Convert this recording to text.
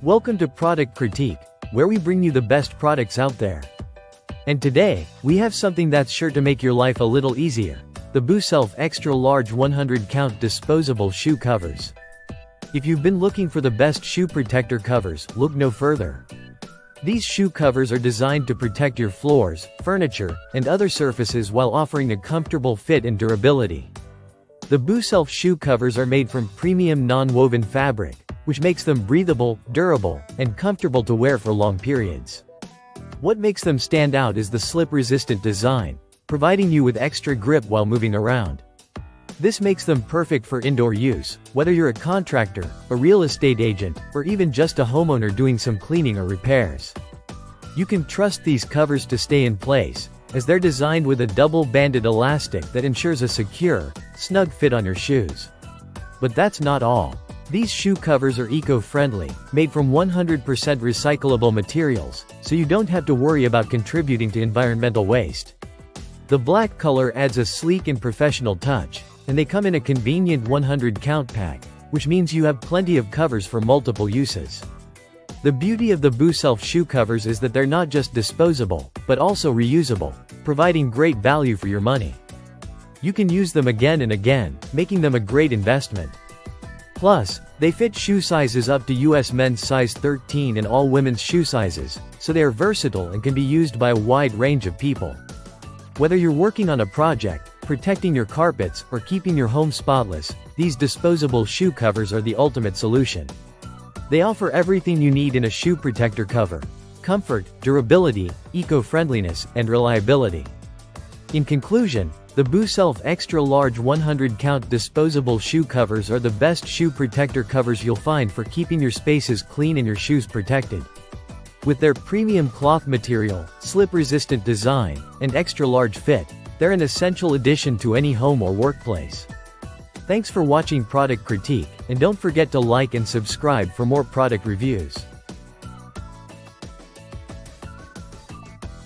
Welcome to Product Critique, where we bring you the best products out there. And today, we have something that's sure to make your life a little easier: the Buself Extra Large 100 Count Disposable Shoe Covers. If you've been looking for the best shoe protector covers, look no further. These shoe covers are designed to protect your floors, furniture, and other surfaces while offering a comfortable fit and durability. The Buself shoe covers are made from premium non-woven fabric, which makes them breathable, durable, and comfortable to wear for long periods. What makes them stand out is the slip-resistant design, providing you with extra grip while moving around. This makes them perfect for indoor use, whether you're a contractor, a real estate agent, or even just a homeowner doing some cleaning or repairs. You can trust these covers to stay in place, as they're designed with a double-banded elastic that ensures a secure, snug fit on your shoes. But that's not all. These shoe covers are eco-friendly, made from 100% recyclable materials, so you don't have to worry about contributing to environmental waste. The black color adds a sleek and professional touch, and they come in a convenient 100-count pack, which means you have plenty of covers for multiple uses. The beauty of the Buself shoe covers is that they're not just disposable, but also reusable, providing great value for your money. You can use them again and again, making them a great investment. Plus, they fit shoe sizes up to US men's size 13 and all women's shoe sizes, so they are versatile and can be used by a wide range of people. Whether you're working on a project, protecting your carpets, or keeping your home spotless, these disposable shoe covers are the ultimate solution. They offer everything you need in a shoe protector cover: comfort, durability, eco-friendliness, and reliability. In conclusion, the Buself Extra Large 100-Count Disposable Shoe Covers are the best shoe protector covers you'll find for keeping your spaces clean and your shoes protected. With their premium cloth material, slip-resistant design, and extra-large fit, they're an essential addition to any home or workplace. Thanks for watching Product Critique, and don't forget to like and subscribe for more product reviews.